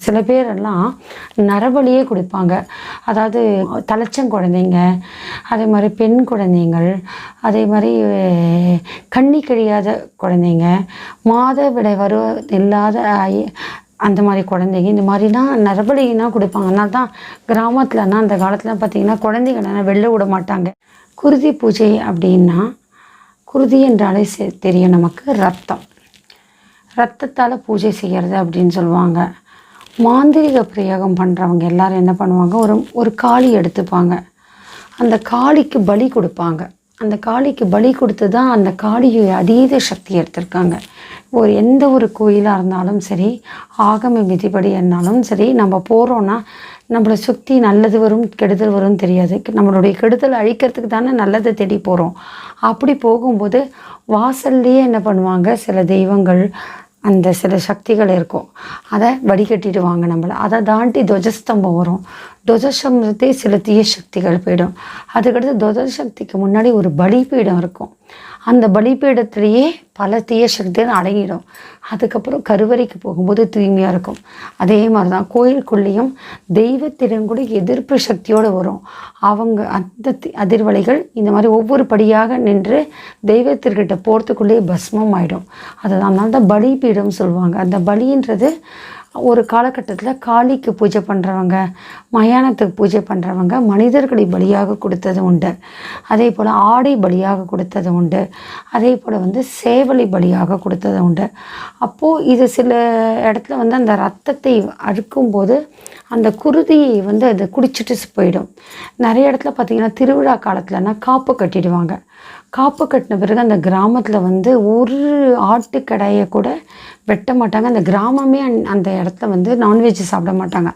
சில பேரெல்லாம் நரபலியே கொடுப்பாங்க. அதாவது தலைச்சம் குழந்தைங்க, அதே மாதிரி பெண் குழந்தைங்கள், அதே மாதிரி கண்ணி கழியாத குழந்தைங்க, மாதவிடை இல்லாத அந்த மாதிரி குழந்தைங்க, இந்த மாதிரிலாம் நரபலினா கொடுப்பாங்க. அதனால தான் கிராமத்துலனா அந்த காலத்தில் பார்த்திங்கன்னா குழந்தைங்களெல்லாம் வெளில விட மாட்டாங்க. குருதி பூஜை அப்படின்னா, குருதி என்றாலே தெரியும் நமக்கு, ரத்தத்தால் பூஜை செய்கிறது அப்படின்னு சொல்லுவாங்க. மாந்திரிக பிரயோகம் பண்ணுறவங்க எல்லோரும் என்ன பண்ணுவாங்க, ஒரு காளி எடுத்துப்பாங்க. அந்த காளிக்கு பலி கொடுப்பாங்க. அந்த காளிக்கு பலி கொடுத்து தான் அந்த காளியை அதீத சக்தி எடுத்திருக்காங்க. எந்த ஒரு கோயிலாக இருந்தாலும் சரி, ஆகம விதிப்படி இருந்தாலும் சரி, நம்ம போகிறோன்னா நம்மளை சுற்றி நல்லது வரும் கெடுதல் வரும்னு தெரியாது. நம்மளுடைய கெடுதல் அழிக்கிறதுக்கு தானே நல்லதை தேடி போகிறோம். அப்படி போகும்போது வாசல்லையே என்ன பண்ணுவாங்க, சில தெய்வங்கள், அந்த சில சக்திகள் இருக்கும், அதை வடிகட்டிடுவாங்க நம்மளை. அதை தாண்டி துவஜஸ்தம்பம் வரும். துவஜஸ்தம்பத்தே சில தீய சக்திகள் போயிடும். அதுக்கடுத்து துவஜசக்திக்கு முன்னாடி ஒரு பலிபீடம் இருக்கும். அந்த பலிபீடத்திலேயே பல தீய சக்திகள் அடங்கிடும். அதுக்கப்புறம் கருவறைக்கு போகும்போது தூய்மையாக இருக்கும். அதே மாதிரி தான் கோயிலுக்குள்ளேயும் தெய்வத்திடம் கூட எதிர்ப்பு சக்தியோடு வரும். அவங்க அந்த அதிர்வலைகள் இந்த மாதிரி ஒவ்வொரு படியாக நின்று தெய்வத்திற்கிட்ட போகிறதுக்குள்ளேயே பஸ்மம் ஆகிடும். அதனால தான் பலிபீடம் சொல்லுவாங்க. அந்த பலின்றது ஒரு காலகட்டத்தில் காளிக்கு பூஜை பண்ணுறவங்க, மயானத்துக்கு பூஜை பண்ணுறவங்க மனிதர்களை பலியாக கொடுத்தது உண்டு. அதே போல் ஆடை பலியாக கொடுத்தது உண்டு. அதே போல் சேவலை பலியாக கொடுத்தது உண்டு. அப்போது இது சில இடத்துல அந்த ரத்தத்தை அறுக்கும்போது அந்த குருதியை அதை குடிச்சிட்டு போயிடும். நிறைய இடத்துல பார்த்திங்கன்னா திருவிழா காலத்துலனா காப்பு கட்டிடுவாங்க. காப்பு கட்டின பிறகு அந்த கிராமத்தில் ஒரு ஆட்டுக்கடையை கூட வெட்ட மாட்டாங்க. அந்த கிராமமே அந்த இடத்துல நான்வெஜ் சாப்பிட மாட்டாங்க,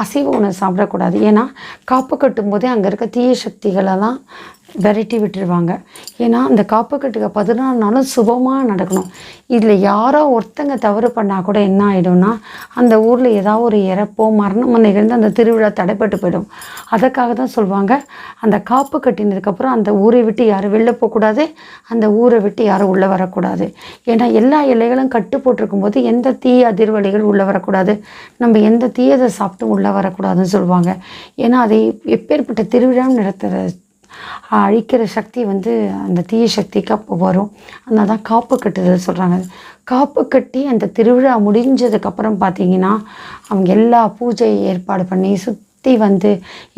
அசைவ உணவு சாப்பிடக்கூடாது. ஏன்னா காப்பு கட்டும்போதே அங்கே இருக்க தீய சக்திகளெல்லாம் விரட்டி விட்டுருவாங்க. ஏன்னா அந்த காப்பு கட்டுக்க 14 நாளும் சுபமாக நடக்கணும். இதில் யாரோ ஒருத்தங்க தவறு பண்ணால் கூட என்ன ஆகிடும்னா, அந்த ஊரில் ஏதாவது ஒரு இறப்போ மரணமோ நிகழ்ந்து அந்த திருவிழா தடைப்பட்டு போயிடும். அதற்காக தான் சொல்லுவாங்க, அந்த காப்பு கட்டினதுக்கப்புறம் அந்த ஊரை விட்டு யாரும் வெளில போகக்கூடாது, அந்த ஊரை விட்டு யாரும் உள்ளே வரக்கூடாது. ஏன்னா எல்லா எல்லைகளும் கட்டு போட்டிருக்கும்போது எந்த தீய அதிர்வலைகள் உள்ளே வரக்கூடாது, நம்ம எந்த தீயதை சாப்பிட்டு உள்ளே வரக்கூடாதுன்னு சொல்லுவாங்க. ஏன்னா அதை எப்பேற்பட்ட திருவிழாவும் நடத்துகிற அழிக்கிற சக்தி அந்த தீய சக்திக்கு அப்போ வரும். அதனால தான் காப்பு கட்டுதல் சொல்கிறாங்க. காப்பு கட்டி அந்த திருவிழா முடிஞ்சதுக்கப்புறம் பார்த்திங்கன்னா அவங்க எல்லா பூஜை ஏற்பாடு பண்ணி சுற்றி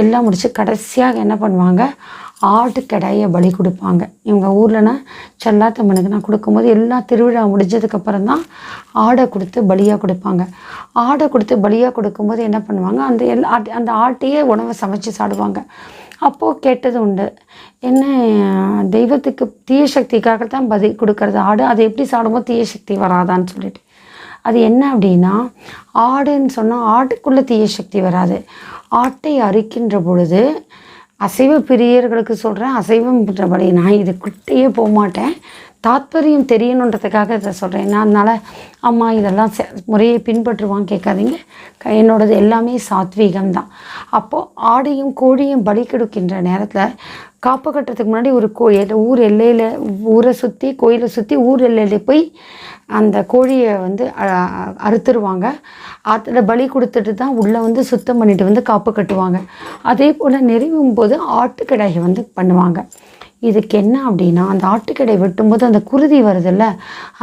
எல்லாம் முடித்து கடைசியாக என்ன பண்ணுவாங்க, ஆட்டுக்கடையை பலி கொடுப்பாங்க. இவங்க ஊர்லனா செல்லாத்தம்மனுக்கு நான் கொடுக்கும்போது எல்லா திருவிழா முடிஞ்சதுக்கப்புறம் தான் ஆடை கொடுத்து பலியாக கொடுப்பாங்க. ஆடை கொடுத்து பலியாக கொடுக்கும்போது என்ன பண்ணுவாங்க, அந்த ஆட்டையே உணவை சமைச்சு சாப்பிடுவாங்க. அப்போது கேட்டது உண்டு, என்ன தெய்வத்துக்கு தீய சக்திக்காக தான் பலி கொடுக்கறது ஆடு, அதை எப்படி சாப்பிடும்போது தீய சக்தி வராதான்னு சொல்லிட்டு. அது என்ன அப்படின்னா, ஆடுன்னு சொன்னால் ஆட்டுக்குள்ளே தீய சக்தி வராது. ஆட்டை அறுக்கின்ற பொழுது அசைவ பிரியர்களுக்கு சொல்கிறேன், அசைவம்ன்றபடி நான் இது கிட்டேயே போக மாட்டேன், தாத்பரியம் தெரியணுன்றதுக்காக இதை சொல்கிறேன். அதனால் அம்மா இதெல்லாம் முறையை பின்பற்றுவான்னு கேட்காதீங்க, என்னோடது எல்லாமே சாத்வீகம்தான். அப்போது ஆடையும் கோழியும் பலி கொடுக்கின்ற நேரத்தில் காப்பு கட்டுறதுக்கு முன்னாடி ஒரு ஊர் எல்லையில் ஊரை சுற்றி கோயிலை சுற்றி ஊர் எல்லையில் போய் அந்த கோழியை அறுத்துருவாங்க. அதில் பலி கொடுத்துட்டு தான் உள்ளே சுத்தம் பண்ணிட்டு காப்பு கட்டுவாங்க. அதே போல் நிறைவும் போது ஆட்டுக்கடையை பண்ணுவாங்க. இதுக்கு என்ன அப்படின்னா, அந்த ஆட்டுக்கடை வெட்டும்போது அந்த குருதி வருதில்ல,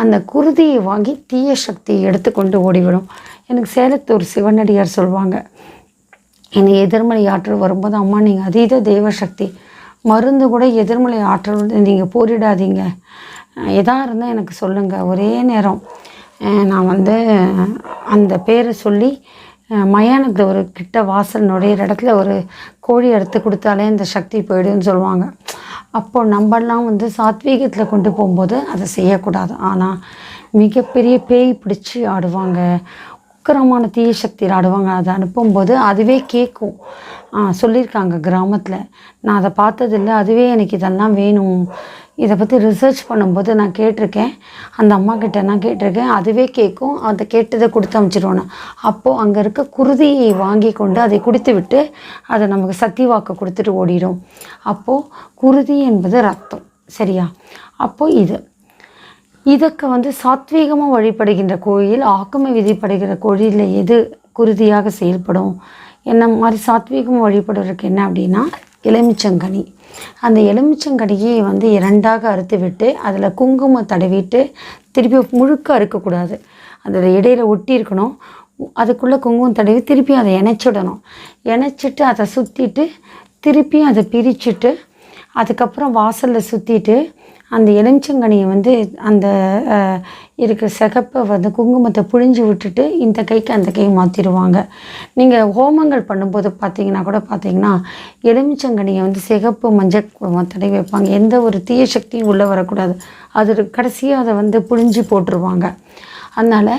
அந்த குருதியை வாங்கி தீய சக்தியை எடுத்துக்கொண்டு ஓடிவிடும். எனக்கு சேலத்தூர் சிவனடியார் சொல்லுவாங்க, என்னை எதிர்மறை ஆற்றல் வரும்போது, அம்மா நீங்கள் அதீத தெய்வ சக்தி, மருந்து கூட எதிர்மறை ஆற்றல் நீங்கள் போரிடாதீங்க, எதாக இருந்தால் எனக்கு சொல்லுங்கள், ஒரே நேரம் நான் அந்த பேரை சொல்லி மயானத்தில் ஒரு கிட்ட வாசல் நுழையிற இடத்துல ஒரு கோழி அறுத்து கொடுத்தாலே இந்த சக்தி போயிடுன்னு சொல்லுவாங்க. அப்போது நம்மளாம் சாத்வீகத்தில் கொண்டு போகும்போது அதை செய்யக்கூடாது. ஆனால் மிகப்பெரிய பேய் பிடிச்சி ஆடுவாங்க, உக்கிரமான தீய சக்தியில் ஆடுவாங்க. அதை அனுப்பும்போது அதுவே கேட்கும். சொல்லியிருக்காங்க கிராமத்தில், நான் அதை பார்த்ததில்லை, அதுவே எனக்கு இதெல்லாம் வேணும், இதை பற்றி ரிசர்ச் பண்ணும்போது நான் கேட்டிருக்கேன், அந்த அம்மா கிட்ட நான் கேட்டிருக்கேன், அதுவே கேட்கும், அதை கேட்டதை கொடுத்து அனுப்பிச்சிடுவோன்னு. அப்போது அங்கே இருக்க குருதியை வாங்கி கொண்டு அதை குடித்து விட்டு அதை நமக்கு சக்தி வாக்கு கொடுத்துட்டு ஓடிடும். அப்போது குருதி என்பது ரத்தம், சரியா? அப்போது இதற்கு சாத்வீகமாக வழிபடுகின்ற கோயில், ஆக்கம விதிப்படுகிற கோயிலில் எது குருதியாக செயல்படும். என்ன மாதிரி சாத்வீகம் வழிபடுறதுக்கு என்ன அப்படின்னா எலுமிச்சங்கனி. அந்த எலுமிச்சங்கனியை வந்து 2ஆக அறுத்து விட்டு அதில் குங்குமம் தடவிட்டு திருப்பி முழுக்க அறுக்கக்கூடாது, அதில் இடையில ஒட்டி இருக்கணும். அதுக்குள்ளே குங்குமம் தடவி திருப்பி அதை இணைச்சிடணும். இணைச்சிட்டு அதை சுற்றிட்டு திருப்பியும் அதை பிரிச்சுட்டு அதுக்கப்புறம் வாசலில் சுற்றிட்டு அந்த எலுமிச்சங்கனியை வந்து அந்த இருக்கிற சிகப்பை வந்து குங்குமத்தை புழிஞ்சு விட்டுட்டு இந்த கைக்கு அந்த கை மாற்றிடுவாங்க. நீங்கள் ஹோமங்கள் பண்ணும்போது பார்த்தீங்கன்னா கூட பார்த்தீங்கன்னா எலுமிச்சங்கனியை வந்து சிகப்பு மஞ்சள் குங்குமம் தடவி வைப்பாங்க. எந்த ஒரு தீய சக்தியும் உள்ளே வரக்கூடாது. அது கடைசியாக அதை வந்து புழிஞ்சு போட்டுருவாங்க. அதனால்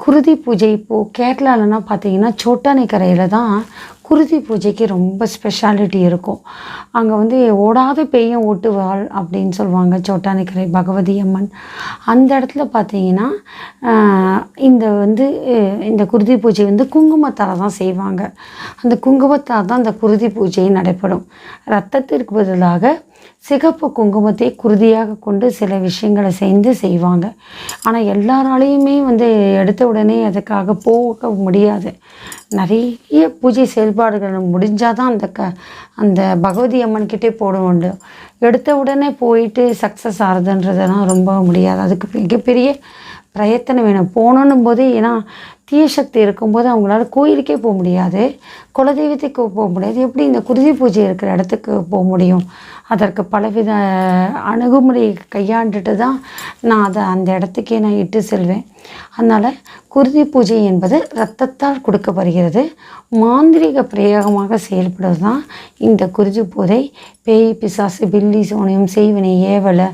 குருதி பூஜை இப்போது கேரளாலலாம் பார்த்தீங்கன்னா சோட்டானிக்கரையில் தான் குருதி பூஜைக்கு ரொம்ப ஸ்பெஷாலிட்டி இருக்கும். அங்கே வந்து ஓடாத பேயும் ஓட்டுவாள் அப்படின்னு சொல்லுவாங்க சோட்டானிக்கரை பகவதி அம்மன். அந்த இடத்துல பார்த்தீங்கன்னா இந்த குருதி பூஜை வந்து குங்குமத்தால் தான் செய்வாங்க. அந்த குங்குமத்தால் தான் அந்த குருதி பூஜை நடைபெறும். இரத்தத்திற்கு பதிலாக சிகப்பு குங்குமத்தை குருதியாக கொண்டு சில விஷயங்களை செய்வாங்க. ஆனால் எல்லாராலையுமே வந்து எடுத்த உடனே அதுக்காக போக முடியாது. நிறைய பூஜை செயல்பாடுகள் முடிஞ்சால் தான் அந்த பகவதி அம்மன்கிட்டே போட உண்டு. எடுத்த உடனே போயிட்டு சக்ஸஸ் ஆகுதுன்றதெல்லாம் ரொம்ப முடியாது. அதுக்கு மிகப்பெரிய பிரயத்தனம் வேணும். போகணும் போது ஏன்னா தீய சக்தி இருக்கும்போது அவங்களால கோயிலுக்கே போக முடியாது, குலதெய்வத்துக்கு போக முடியாது. எப்படி இந்த குருதி பூஜை இருக்கிற இடத்துக்கு போக முடியும்? அதற்கு பலவித அணுகுமுறை கையாண்டுட்டு தான் நான் அதை அந்த இடத்துக்கே நான் இட்டு செல்வேன். அதனால் குருதி பூஜை என்பது இரத்தத்தால் கொடுக்கப்படுகிறது. மாந்திரிக பிரயோகமாக செயல்படுவது தான் இந்த குருதி பூஜை. பேய் பிசாசு பில்லி சோனியம் செய்வினை ஏவலை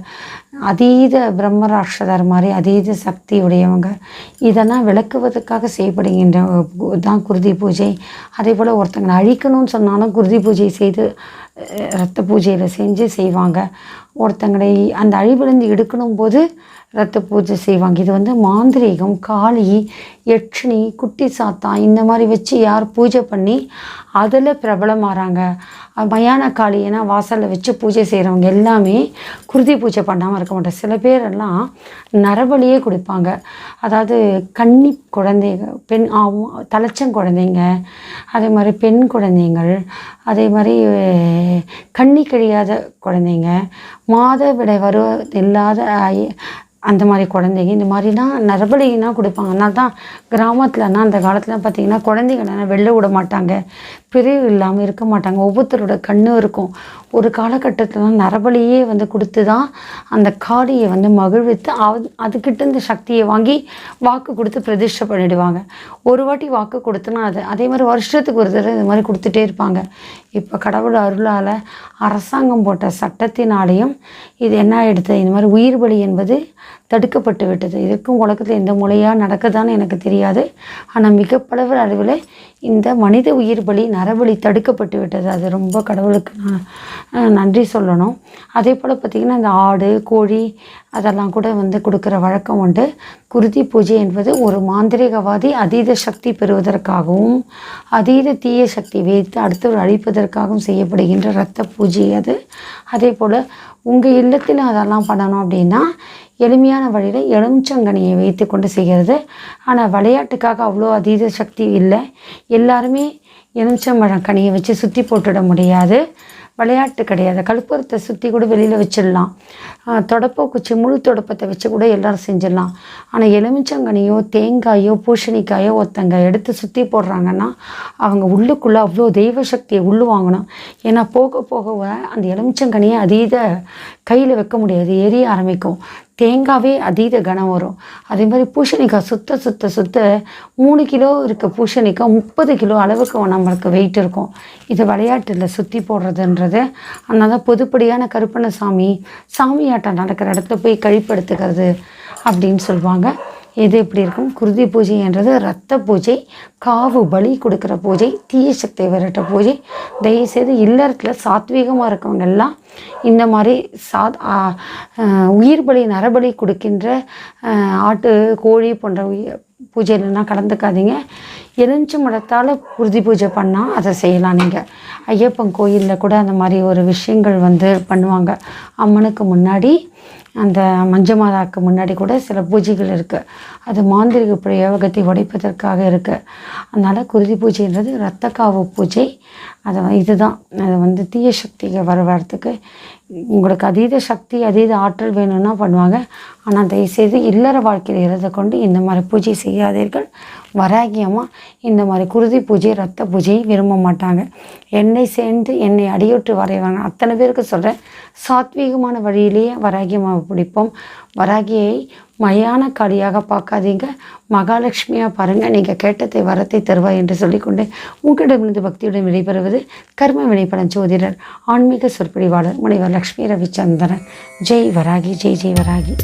அதீத பிரம்மராட்சதர் மாதிரி அதீத சக்தி உடையவங்க இதெல்லாம் விளக்குவதற்காக செய்யப்படுகின்ற தான் குருதி பூஜை. அதே போல் ஒருத்தங்களை அழிக்கணும்னு சொன்னாலும் குருதி பூஜை செய்து இரத்த பூஜையில் செஞ்சு செய்வாங்க. ஒருத்தங்களை அந்த அழிவிலிருந்து எடுக்கணும் போது இரத்த பூஜை செய்வாங்க. இது வந்து மாந்திரீகம். காளி, யட்சினி, குட்டி சாத்தா இந்த மாதிரி வச்சு யார் பூஜை பண்ணி அதில் பிரபலமாகறாங்க. மயான காளியனா வாசலில் வச்சு பூஜை செய்கிறவங்க எல்லாமே குருதி பூஜை பண்ணாமல் இருக்க மாட்டாங்க. சில பேரெல்லாம் நரபலியே கொடுப்பாங்க. அதாவது கன்னி குழந்தைங்க, பெண் தலைச்சங்குழந்தைங்க, அதே மாதிரி பெண் குழந்தைங்கள், அதே மாதிரி கன்னி கழியாத குழந்தைங்க, மாதவிடை இல்லாத அந்த மாதிரி குழந்தைங்க, இந்த மாதிரிலாம் நரபலினா கொடுப்பாங்க. அதனால தான் கிராமத்துலனா அந்த காலத்தில் பார்த்திங்கன்னா குழந்தைங்களெல்லாம் வெளில விட மாட்டாங்க, பிரிவு இல்லாமல் இருக்க மாட்டாங்க. ஒவ்வொருத்தரோட கண்ணும் இருக்கும். ஒரு காலகட்டத்தில் நரபலியே வந்து கொடுத்து தான் அந்த காளியை வந்து மகிழ்வித்து அதுக்கிட்ட இந்த சக்தியை வாங்கி வாக்கு கொடுத்து பிரதிஷ்டை பண்ணிடுவாங்க. ஒரு வாட்டி வாக்கு கொடுத்தனா அதே மாதிரி வருஷத்துக்கு ஒரு தடவை இது மாதிரி கொடுத்துட்டே இருப்பாங்க. இப்போ கடவுள் அருளால் அரசாங்கம் போட்ட சட்டத்தினாலேயும் இது என்ன ஆகிடுது, இந்த மாதிரி உயிர் பலி என்பது தடுக்கப்பட்டு விட்டது. இதற்கும் உலகத்தில் எந்த மூலையாக நடக்குதான்னு எனக்கு தெரியாது. ஆனால் மிக பலவர் அளவில் இந்த மனித உயிர் பலி நரபலி தடுக்கப்பட்டு விட்டது. அது ரொம்ப கடவுளுக்கு நான் நன்றி சொல்லணும். அதே போல் பார்த்திங்கன்னா இந்த ஆடு கோழி அதெல்லாம் கூட வந்து கொடுக்குற வழக்கம் உண்டு. குருதி பூஜை என்பது ஒரு மாந்திரிகவாதி அதீத சக்தி பெறுவதற்காகவும் அதீத தீய சக்தி வைத்து அடுத்தவர் அழிப்பதற்காகவும் செய்யப்படுகின்ற இரத்த பூஜை அது. அதே போல் உங்கள் இல்லத்தில் அதெல்லாம் பண்ணணும் அப்படின்னா எளிமையான வழியில் எலுமிச்சங்கனியை வைத்து கொண்டு செய்கிறது. ஆனால் விளையாட்டுக்காக அவ்வளோ அதீத சக்தி இல்லை. எல்லாருமே எலுமிச்சம்பழம் கனியை வச்சு சுற்றி போட்டுட முடியாது. விளையாட்டு கிடையாது. கற்பூரத்தை சுற்றி கூட வெளியில் வச்சிடலாம். தொடப்ப குச்சி முழு தொடப்பத்தை வச்சு கூட எல்லோரும் செஞ்சிடலாம். ஆனால் எலுமிச்சங்கனியோ தேங்காயோ பூசணிக்காயோ ஒருத்தங்க எடுத்து சுற்றி போடுறாங்கன்னா அவங்க உள்ளுக்குள்ளே அவ்வளோ தெய்வ சக்தியை வாங்கணும். ஏன்னா போக போக அந்த எலுமிச்சங்கனியை அதீத கையில் வைக்க முடியாது, எரிய ஆரம்பிக்கும். தேங்காவே அதீத கனம் வரும். அதே மாதிரி பூசணிக்காய் சுத்த 3 கிலோ இருக்க பூசணிக்காய் 30 கிலோ அளவுக்கு நம்மளுக்கு வெயிட் இருக்கும். இது விளையாட்டில் சுற்றி போடுறதுன்றது. அதனால பொதுப்படியான கருப்பண்ணசாமி சாமியாட்டம் நடக்கிற இடத்துல போய் கழிப்படுத்துக்கிறது அப்படின்னு சொல்லுவாங்க. எது எப்படி இருக்கும்? குருதி பூஜை என்றது இரத்த பூஜை, காவு பலி கொடுக்குற பூஜை, தீய சக்தி விரட்ட பூஜை. தயவுசெய்து இல்லறத்தில் சாத்வீகமாக இருக்கவங்க எல்லாம் இந்த மாதிரி உயிர் பலி நரபலி கொடுக்கின்ற ஆட்டு கோழி போன்ற பூஜையிலலாம் கலந்துக்காதீங்க. எலுமிச்சம்பழத்தால் குருதி பூஜை பண்ணால் அதை செய்யலாம். நீங்கள் ஐயப்பன் கோயிலில் கூட அந்த மாதிரி ஒரு விஷயங்கள் வந்து பண்ணுவாங்க. அம்மனுக்கு முன்னாடி அந்த மஞ்சமாதாக்கு முன்னாடி கூட சில பூஜைகள் இருக்குது. அது மாந்திரிக பிரயோகத்தை உடைப்பதற்காக இருக்குது. அதனால் குருதி பூஜைன்றது இரத்த காவு பூஜை. இதுதான் அது தீய சக்திகள் வரத்துக்கு உங்களுக்கு அதீத சக்தி அதீத ஆற்றல் வேணும்னா பண்ணுவாங்க. ஆனால் தயவுசெய்து இல்லற வாழ்க்கையில் இறந்து கொண்டு இந்த மாதிரி பூஜை செய்யாதீர்கள். வராகியமாக இந்த மாதிரி குருதி பூஜை இரத்த பூஜையை விரும்ப மாட்டாங்க. என்னை சேர்ந்து என்னை அடியொற்று வரைவாங்க. அத்தனை பேருக்கு சொல்கிறேன், சாத்வீகமான வழியிலேயே வராகியமாக பிடிப்போம். வராகியை மயான காளியாக பார்க்காதீங்க, மகாலட்சுமியாக பாருங்கள். நீங்கள் கேட்டதை வரத்தை தருவாய் என்று சொல்லிக்கொண்டு உங்களிடமிருந்து பக்தியுடன் விடைபெறுவது கர்ம வினைப்படன் ஜோதிடர் ஆன்மீக சொற்பொழிவாளர் முனைவர் லக்ஷ்மி ரவிச்சந்திரன். ஜெய் வராகி, ஜெய் ஜெய் வராகி.